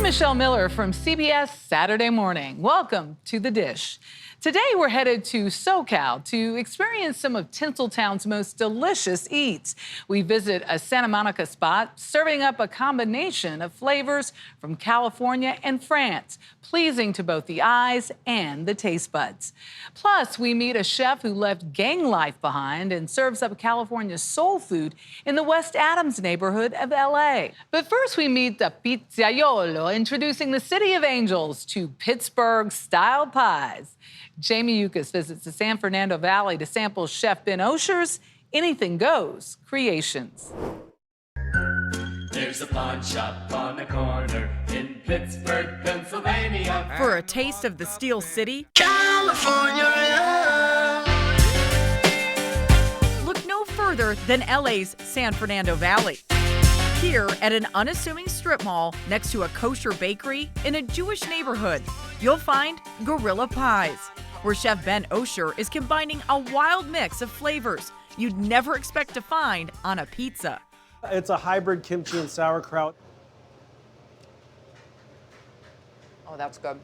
Michelle Miller from CBS Saturday Morning. Welcome to The Dish. Today we're headed to SoCal to experience some of Tinseltown's most delicious eats. We visit a Santa Monica spot serving up a combination of flavors from California and France, pleasing to both the eyes and the taste buds. Plus, we meet a chef who left gang life behind and serves up California's soul food in the West Adams neighborhood of LA. But first, we meet the pizzaiolo, introducing the City of Angels to Pittsburgh-style pies. Jamie Yukas visits the San Fernando Valley to sample Chef Ben Osher's Anything Goes creations. There's a pawn shop on the corner in Pittsburgh, Pennsylvania. For a taste of the Steel City, California. look no further than LA's San Fernando Valley. Here at an unassuming strip mall next to a kosher bakery in a Jewish neighborhood, you'll find Gorilla Pies, where Chef Ben Osher is combining a wild mix of flavors you'd never expect to find on a pizza. It's a hybrid kimchi and sauerkraut. Oh, that's good.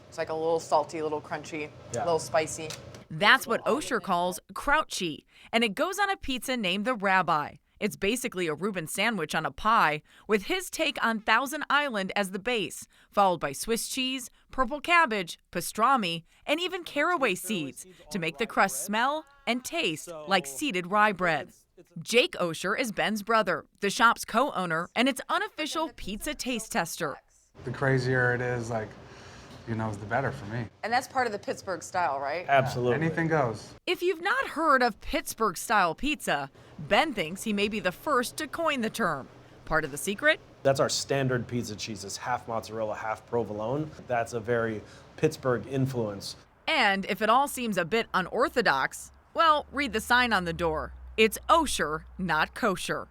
It's like a little salty, a little crunchy, Yeah. a little spicy. That's what Osher calls krautchi, and it goes on a pizza named the Rabbi. It's basically a Reuben sandwich on a pie with his take on Thousand Island as the base, followed by Swiss cheese, purple cabbage, pastrami, and even caraway seeds to make the crust smell and taste like seeded rye bread. Jake Osher is Ben's brother, the shop's co-owner, and its unofficial pizza taste tester. The crazier it is, the better for me. And that's part of the Pittsburgh style, right? Absolutely. Anything goes. If you've not heard of Pittsburgh-style pizza, Ben thinks he may be the first to coin the term. Part of the secret? That's our standard pizza cheese. It's half mozzarella, half provolone. That's a very Pittsburgh influence. And if it all seems a bit unorthodox, well, read the sign on the door. It's Osher, not kosher.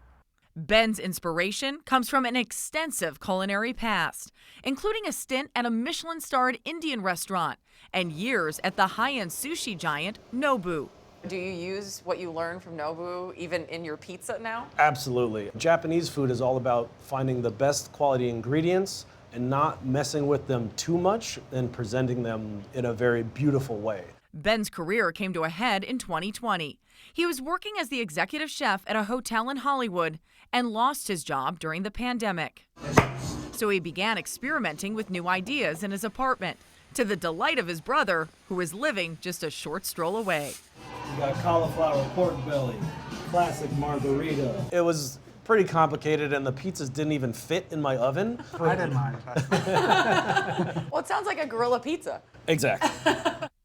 Ben's inspiration comes from an extensive culinary past, including a stint at a Michelin-starred Indian restaurant and years at the high-end sushi giant Nobu. Do you use what you learned from Nobu even in your pizza now? Absolutely. Japanese food is all about finding the best quality ingredients and not messing with them too much and presenting them in a very beautiful way. Ben's career came to a head in 2020. He was working as the executive chef at a hotel in Hollywood and lost his job during the pandemic. So he began experimenting with new ideas in his apartment, to the delight of his brother, who was living just a short stroll away. We got cauliflower pork belly, classic margarita. It was pretty complicated and the pizzas didn't even fit in my oven. I didn't mind. Well, it sounds like a gorilla pizza. Exactly.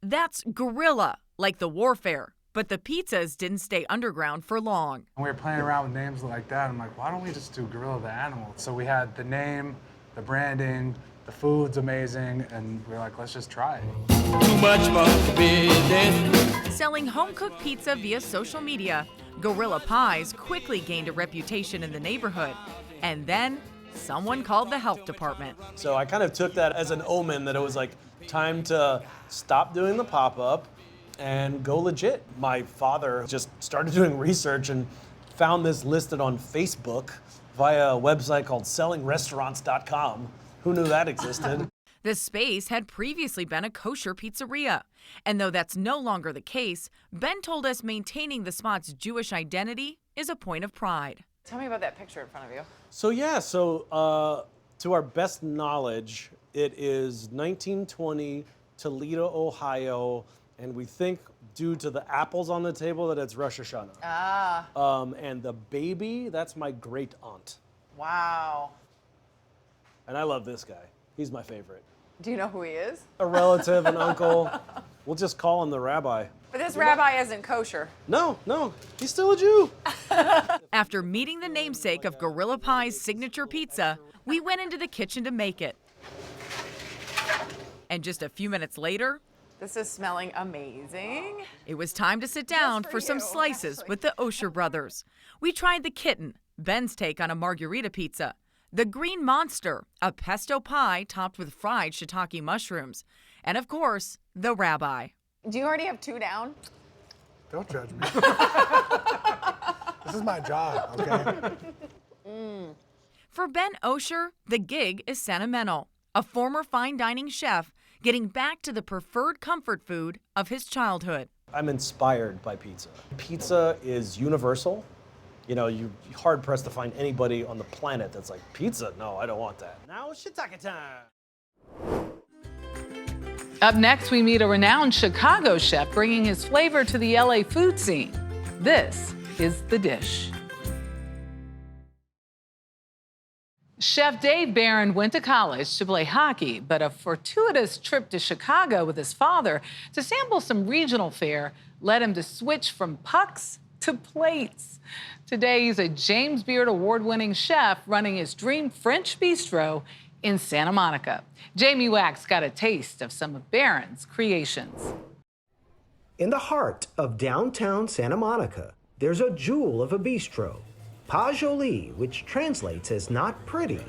That's guerrilla, like the warfare. But the pizzas didn't stay underground for long. We were playing around with names like that. I'm like, why don't we just do Gorilla the Animal? So we had the name, the branding, the food's amazing, and we were like, let's just try it. Too much for business. Selling home-cooked pizza via social media, Gorilla Pies quickly gained a reputation in the neighborhood. And then someone called the health department. So I kind of took that as an omen that it was like time to stop doing the pop-up and go legit. My father just started doing research and found this listed on Facebook via a website called sellingrestaurants.com. Who knew that existed? The space had previously been a kosher pizzeria. And though that's no longer the case, Ben told us maintaining the spot's Jewish identity is a point of pride. Tell me about that picture in front of you. So to our best knowledge, it is 1920 Toledo, Ohio, and we think due to the apples on the table that it's Rosh Hashanah. Ah, And the baby, that's my great aunt. wow. And I love this guy. He's my favorite. Do you know who he is? A relative, an uncle. We'll just call him the rabbi. But this rabbi isn't kosher. No, he's still a Jew. After meeting the namesake of Gorilla Pie's signature pizza, we went into the kitchen to make it. And just a few minutes later, This is smelling amazing. it was time to sit down for some you, slices with the Osher brothers. We tried the kitten, Ben's take on a margarita pizza, the Green Monster, a pesto pie topped with fried shiitake mushrooms, and of course, the Rabbi. Do you already have two down? Don't judge me. This is my job, okay? For Ben Osher, the gig is sentimental. a former fine dining chef getting back to the preferred comfort food of his childhood. I'm inspired by pizza. Pizza is universal. You know, you're hard pressed to find anybody on the planet that's like, pizza? No, I don't want that. Now it's shiitake time. Up next, we meet a renowned Chicago chef bringing his flavor to the LA food scene. This is The Dish. Chef Dave Barron went to college to play hockey, but a fortuitous trip to Chicago with his father to sample some regional fare led him to switch from pucks to plates. Today, he's a James Beard award-winning chef running his dream French bistro in Santa Monica. Jamie Wax got a taste of some of Barron's creations. In the heart of downtown Santa Monica, there's a jewel of a bistro. Pas Joli, which translates as not pretty,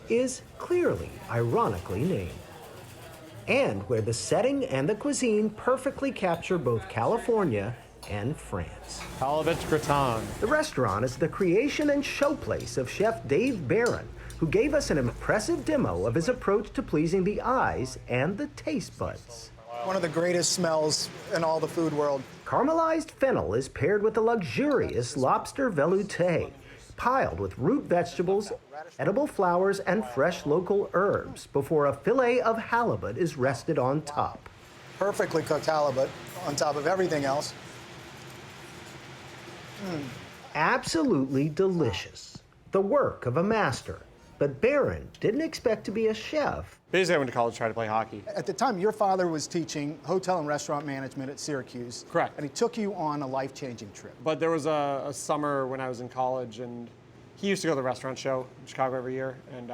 is clearly ironically named. And where the setting and the cuisine perfectly capture both California and France. Halibut gratin. The restaurant is the creation and showplace of Chef Dave Barron, who gave us an impressive demo of his approach to pleasing the eyes and the taste buds. One of the greatest smells in all the food world. Caramelized fennel is paired with a luxurious lobster velouté, piled with root vegetables, edible flowers, and fresh local herbs before a fillet of halibut is rested on top. Perfectly cooked halibut on top of everything else. Absolutely delicious. The work of a master. But Barron didn't expect to be a chef. Basically, I went to college to try to play hockey. At the time, your father was teaching hotel and restaurant management at Syracuse. Correct. And he took you on a life-changing trip. But there was a summer when I was in college, and he used to go to the restaurant show in Chicago every year. And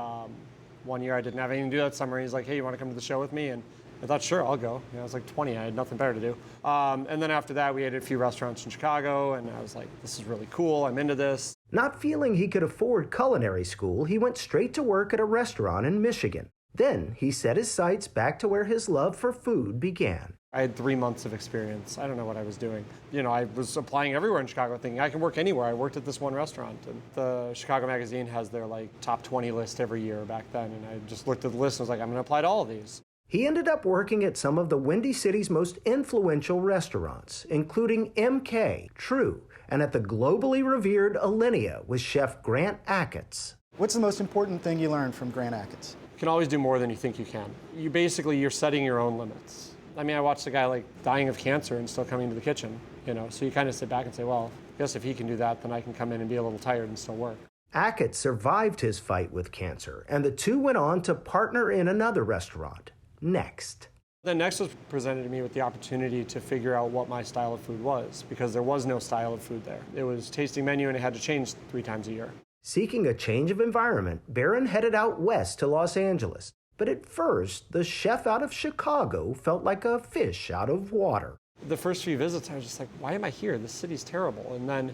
one year I didn't have anything to do that summer. He's like, hey, you want to come to the show with me? And I thought, sure, I'll go. You know, I was like 20, I had nothing better to do. And then after that, we ate at a few restaurants in Chicago, and I was like, this is really cool, I'm into this. Not feeling he could afford culinary school, he went straight to work at a restaurant in Michigan. Then he set his sights back to where his love for food began. I had 3 months of experience. I don't know what I was doing. You know, I was applying everywhere in Chicago thinking I can work anywhere. I worked at this one restaurant. And the Chicago Magazine has their like top 20 list every year back then. And I just looked at the list and was like, I'm going to apply to all of these. He ended up working at some of the Windy City's most influential restaurants, including MK, True, and at the globally revered Alinea with Chef Grant Achatz. What's the most important thing you learned from Grant Achatz? You can always do more than you think you can. You're setting your own limits. I mean, I watched a guy like dying of cancer and still coming to the kitchen, you know, so you kind of sit back and say, well, I guess if he can do that, then I can come in and be a little tired and still work. Achatz survived his fight with cancer, and the two went on to partner in another restaurant, Next. Then Next was presented to me with the opportunity to figure out what my style of food was, because there was no style of food there. It was tasting menu and it had to change 3 times a year. Seeking a change of environment, Barron headed out west to Los Angeles. But at first, the chef out of Chicago felt like a fish out of water. The first few visits, I was just like, why am I here? This city's terrible. And then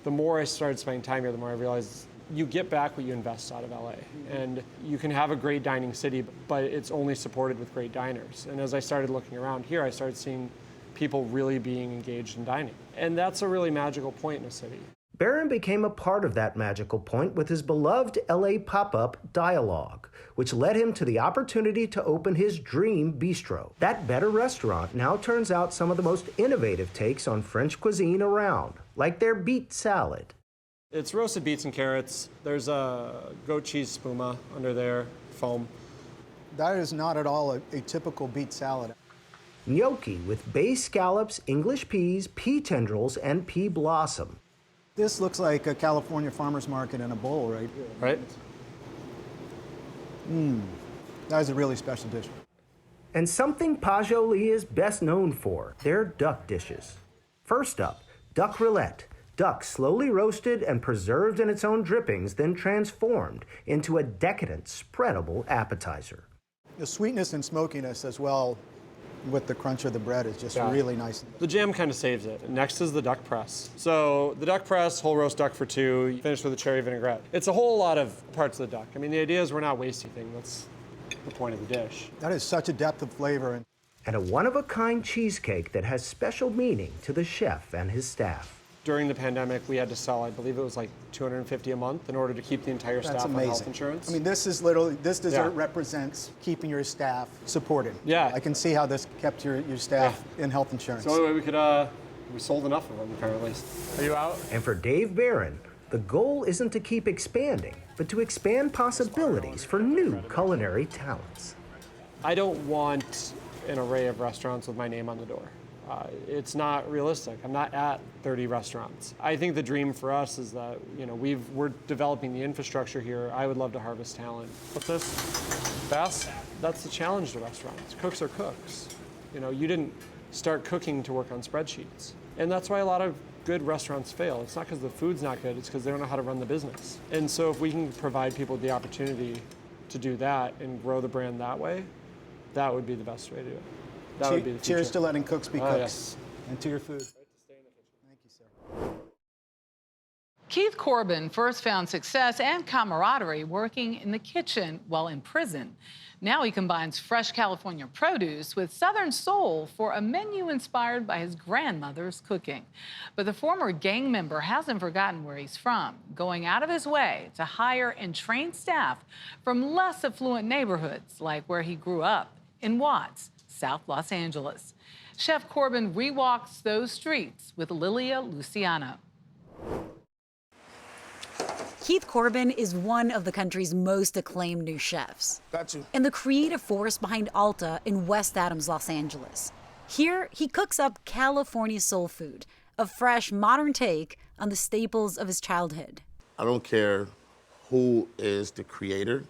the more I started spending time here, the more I realized you get back what you invest out of LA. And you can have a great dining city, but it's only supported with great diners. And as I started looking around here, I started seeing people really being engaged in dining. And that's a really magical point in a city. Barron became a part of that magical point with his beloved LA pop-up Dialogue, which led him to the opportunity to open his dream bistro. That better restaurant now turns out some of the most innovative takes on French cuisine around, like their beet salad. It's roasted beets and carrots. There's a goat cheese spuma under there, foam. That is not at all a typical beet salad. Gnocchi with bay scallops, English peas, pea tendrils, and pea blossom. This looks like a California farmer's market in a bowl, right? Right? That is a really special dish. And something Pas Joli is best known for, their duck dishes. First up, duck roulette. Duck slowly roasted and preserved in its own drippings, then transformed into a decadent, spreadable appetizer. The sweetness and smokiness as well with the crunch of the bread is just really nice. The jam kind of saves it. Next is the duck press. So the duck press, whole roast duck for 2, finished with a cherry vinaigrette. It's a whole lot of parts of the duck. I mean, the idea is we're not wasting things. That's the point of the dish. That is such a depth of flavor. And a one-of-a-kind cheesecake that has special meaning to the chef and his staff. During the pandemic, we had to sell, I believe it was like $250 a month in order to keep the entire staff on health insurance. I mean, this dessert represents keeping your staff supported. Yeah. I can see how this kept your staff in health insurance. So anyway, we sold enough of them apparently. Are you out? And for Dave Barron, the goal isn't to keep expanding, but to expand possibilities for new culinary talents. I don't want an array of restaurants with my name on the door. It's not realistic. I'm not at 30 restaurants. I think the dream for us is that, we're developing the infrastructure here. I would love to harvest talent. What's this? Bass? That's the challenge to restaurants. Cooks are cooks. You didn't start cooking to work on spreadsheets. And that's why a lot of good restaurants fail. It's not because the food's not good, it's because they don't know how to run the business. And so if we can provide people the opportunity to do that and grow the brand that way, that would be the best way to do it. That would be the future. Cheers to letting cooks be cooks. Yes. And to your food. Thank you, sir. Keith Corbin first found success and camaraderie working in the kitchen while in prison. Now he combines fresh California produce with Southern soul for a menu inspired by his grandmother's cooking. But the former gang member hasn't forgotten where he's from, going out of his way to hire and train staff from less affluent neighborhoods like where he grew up in Watts, South Los Angeles. Chef Corbin rewalks those streets with Lilia Luciano. Keith Corbin is one of the country's most acclaimed new chefs. Got you. And the creative force behind Alta in West Adams, Los Angeles. Here, he cooks up California soul food, a fresh, modern take on the staples of his childhood. I don't care who is the creator.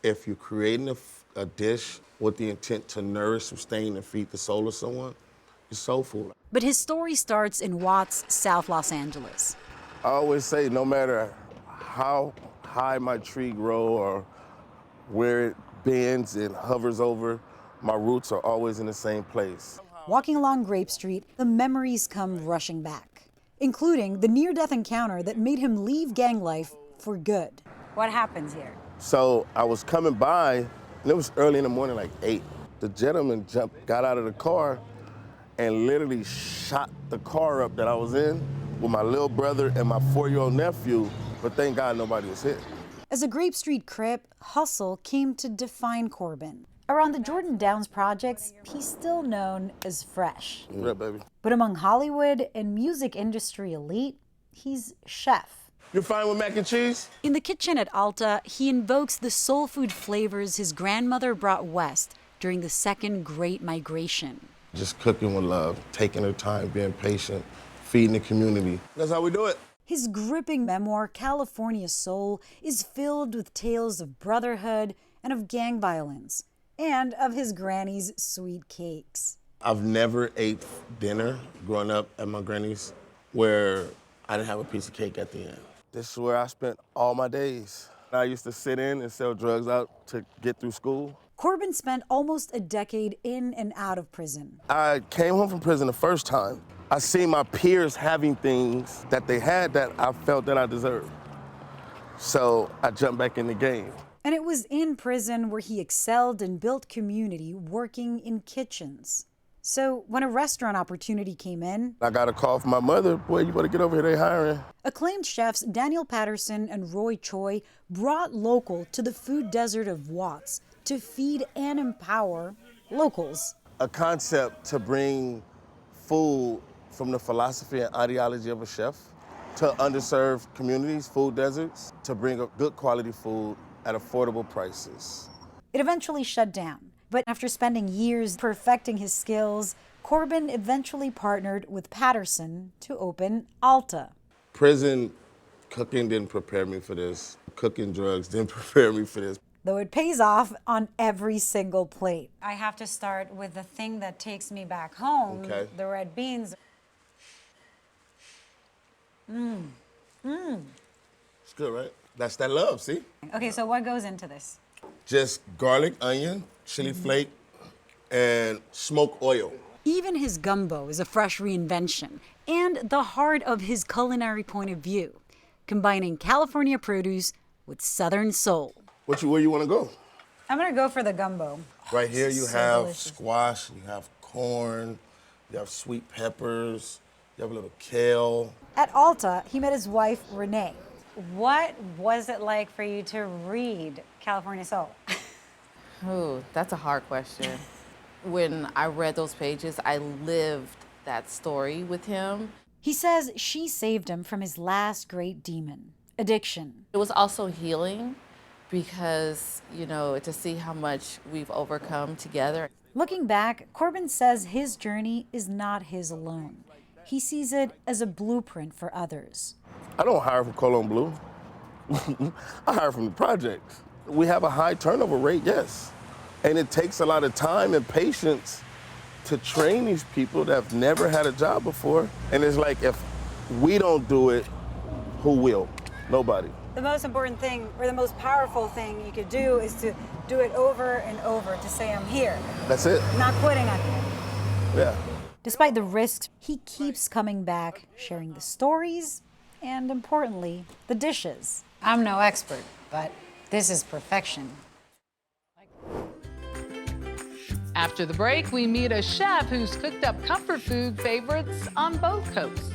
If you're creating a dish with the intent to nourish, sustain, and feed the soul of someone, it's soul food. But his story starts in Watts, South Los Angeles. I always say, no matter how high my tree grow or where it bends and hovers over, my roots are always in the same place. Walking along Grape Street, the memories come rushing back, including the near-death encounter that made him leave gang life for good. What happens here? So I was coming by, and it was early in the morning, like 8. The gentleman got out of the car and literally shot the car up that I was in with my little brother and my 4-year-old nephew, but thank God nobody was hit. As a Grape Street Crip, hustle came to define Corbin. Around the Jordan Downs projects, he's still known as Fresh. Yeah, baby. But among Hollywood and music industry elite, he's Chef. You're fine with mac and cheese? In the kitchen at Alta, he invokes the soul food flavors his grandmother brought west during the second Great Migration. Just cooking with love, taking her time, being patient, feeding the community. That's how we do it. His gripping memoir, California Soul, is filled with tales of brotherhood and of gang violence, and of his granny's sweet cakes. I've never ate dinner growing up at my granny's where I didn't have a piece of cake at the end. This is where I spent all my days. I used to sit in and sell drugs out to get through school. Corbin spent almost a decade in and out of prison. I came home from prison the first time. I seen my peers having things that they had that I felt that I deserved. So I jumped back in the game. And it was in prison where he excelled and built community working in kitchens. So when a restaurant opportunity came in, I got a call from my mother, boy, you better get over here, they hiring. Acclaimed chefs Daniel Patterson and Roy Choi brought local to the food desert of Watts to feed and empower locals. A concept to bring food from the philosophy and ideology of a chef to underserved communities, food deserts, to bring up good quality food at affordable prices. It eventually shut down, but after spending years perfecting his skills, Corbin eventually partnered with Patterson to open Alta. Prison cooking didn't prepare me for this. Cooking drugs didn't prepare me for this. Though it pays off on every single plate. I have to start with the thing that takes me back home, Okay. the red beans. It's good, right? That's that love, see? Okay, so what goes into this? Just garlic, onion, chili flake, and smoke oil. Even his gumbo is a fresh reinvention and the heart of his culinary point of view, combining California produce with Southern soul. Where you want to go? I'm gonna go for the gumbo. Right here you So have delicious. squash, you have corn, you have sweet peppers, You have a little kale. At Alta, he met his wife, Renee. What was it like for you to read California Soul? Oh, that's a hard question. When I read those pages, I lived that story with him. He says she saved him from his last great demon, addiction. It was also healing because, to see how much we've overcome together. Looking back, Corbin says his journey is not his alone. He sees it as a blueprint for others. I don't hire from Cologne Blue. I hire from the projects. We have a high turnover rate, yes. And it takes a lot of time and patience to train these people that have never had a job before. And it's like, if we don't do it, who will? Nobody. The most important thing, or the most powerful thing you could do, is to do it over and over, to say, I'm here. That's it. Not quitting on you. Yeah. Despite the risks, he keeps coming back, sharing the stories, and importantly, the dishes. I'm no expert, but this is perfection. After the break, we meet a chef who's cooked up comfort food favorites on both coasts.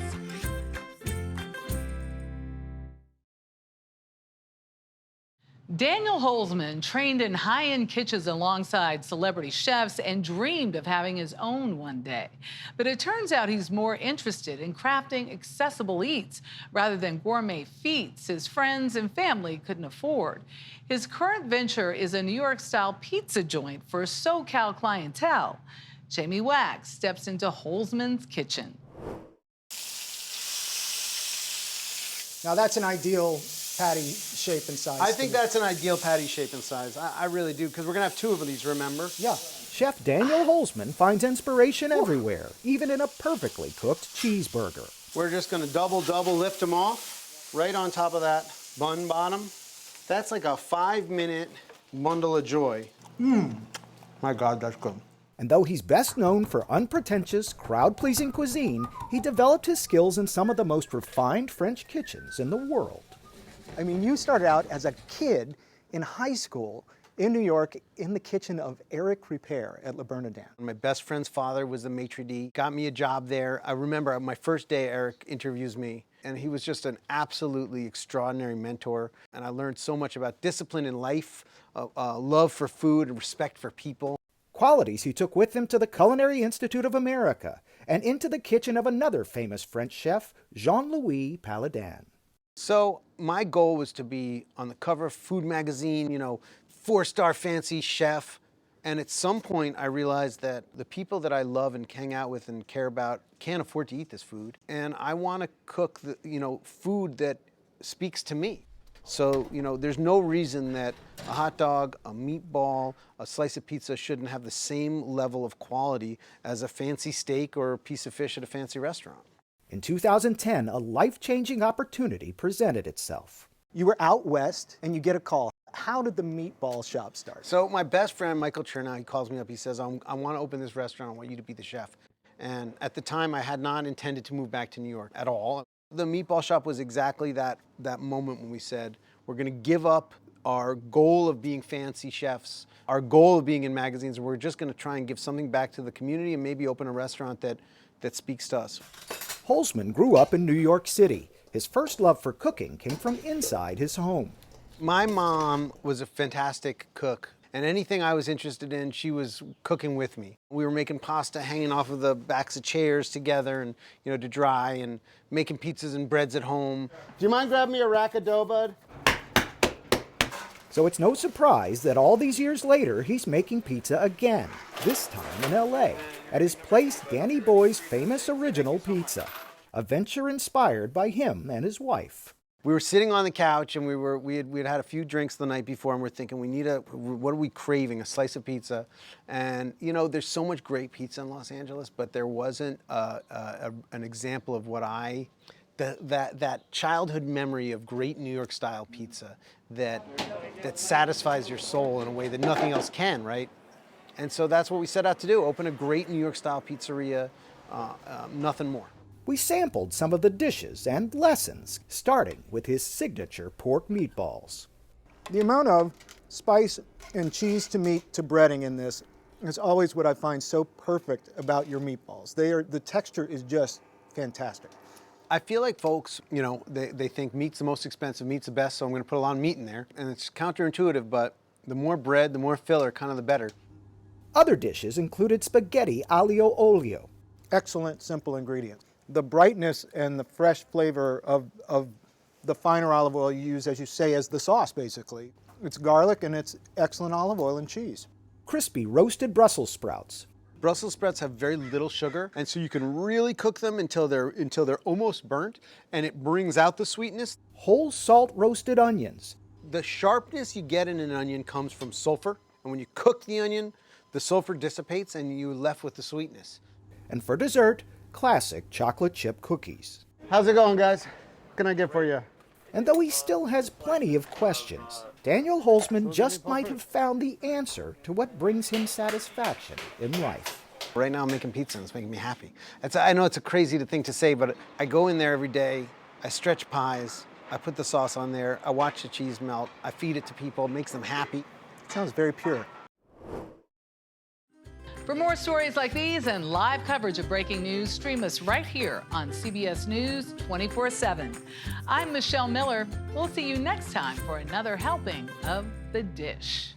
Daniel Holzman trained in high-end kitchens alongside celebrity chefs and dreamed of having his own one day. But it turns out he's more interested in crafting accessible eats rather than gourmet feats his friends and family couldn't afford. His current venture is a New York-style pizza joint for SoCal clientele. Jamie Wax steps into Holzman's kitchen. Now that's an ideal patty shape and size. I think that's an ideal patty shape and size. I really do, because we're gonna have two of these, remember? Yeah. Chef Daniel Holzman finds inspiration everywhere, even in a perfectly cooked cheeseburger. We're just gonna double lift them off, right on top of that bun bottom. That's like a 5-minute bundle of joy. My God, that's good. And though he's best known for unpretentious, crowd-pleasing cuisine, he developed his skills in some of the most refined French kitchens in the world. I mean, you started out as a kid in high school in New York in the kitchen of Eric Repair at Le Bernardin. My best friend's father was the maitre d', got me a job there. I remember my first day, Eric interviews me, and he was just an absolutely extraordinary mentor. And I learned so much about discipline in life, love for food and respect for people. Qualities he took with him to the Culinary Institute of America and into the kitchen of another famous French chef, Jean-Louis Paladin. So my goal was to be on the cover of Food Magazine, 4-star fancy chef. And at some point I realized that the people that I love and hang out with and care about can't afford to eat this food. And I want to cook food that speaks to me. So, there's no reason that a hot dog, a meatball, a slice of pizza shouldn't have the same level of quality as a fancy steak or a piece of fish at a fancy restaurant. In 2010, a life-changing opportunity presented itself. You were out west and you get a call. How did the meatball shop start? So my best friend, Michael Chernow, he calls me up. He says, I want to open this restaurant. I want you to be the chef. And at the time, I had not intended to move back to New York at all. The meatball shop was exactly that moment when we said, we're going to give up our goal of being fancy chefs, our goal of being in magazines, and we're just going to try and give something back to the community and maybe open a restaurant that speaks to us. Holzman grew up in New York City. His first love for cooking came from inside his home. My mom was a fantastic cook, and anything I was interested in, she was cooking with me. We were making pasta hanging off of the backs of chairs together and, to dry, and making pizzas and breads at home. Do you mind grabbing me a rack of dough, bud? So it's no surprise that all these years later, he's making pizza again, this time in LA, at his place Danny Boy's famous original pizza, a venture inspired by him and his wife. We were sitting on the couch and we had had a few drinks the night before, and we're thinking, what are we craving? A slice of pizza. And there's so much great pizza in Los Angeles, but there wasn't an example of that childhood memory of great New York style pizza that satisfies your soul in a way that nothing else can, right? And so that's what we set out to do, open a great New York style pizzeria, nothing more. We sampled some of the dishes and lessons, starting with his signature pork meatballs. The amount of spice and cheese to meat to breading in this is always what I find so perfect about your meatballs. The texture is just fantastic. I feel like folks, you know, they think meat's the most expensive, meat's the best, so I'm going to put a lot of meat in there. And it's counterintuitive, but the more bread, the more filler, kind of the better. Other dishes included spaghetti aglio olio. Excellent, simple ingredients. The brightness and the fresh flavor of the finer olive oil you use, as you say, as the sauce, basically. It's garlic and it's excellent olive oil and cheese. Crispy roasted Brussels sprouts. Brussels sprouts have very little sugar, and so you can really cook them until they're almost burnt, and it brings out the sweetness. Whole salt roasted onions. The sharpness you get in an onion comes from sulfur, and when you cook the onion, the sulfur dissipates and you're left with the sweetness. And for dessert, classic chocolate chip cookies. How's it going, guys? What can I get for you? And though he still has plenty of questions, Daniel Holzman just might have found the answer to what brings him satisfaction in life. Right now I'm making pizza and it's making me happy. I know it's a crazy thing to say, but I go in there every day, I stretch pies, I put the sauce on there, I watch the cheese melt, I feed it to people, it makes them happy. It sounds very pure. For more stories like these and live coverage of breaking news, stream us right here on CBS News 24/7. I'm Michelle Miller. We'll see you next time for another helping of The Dish.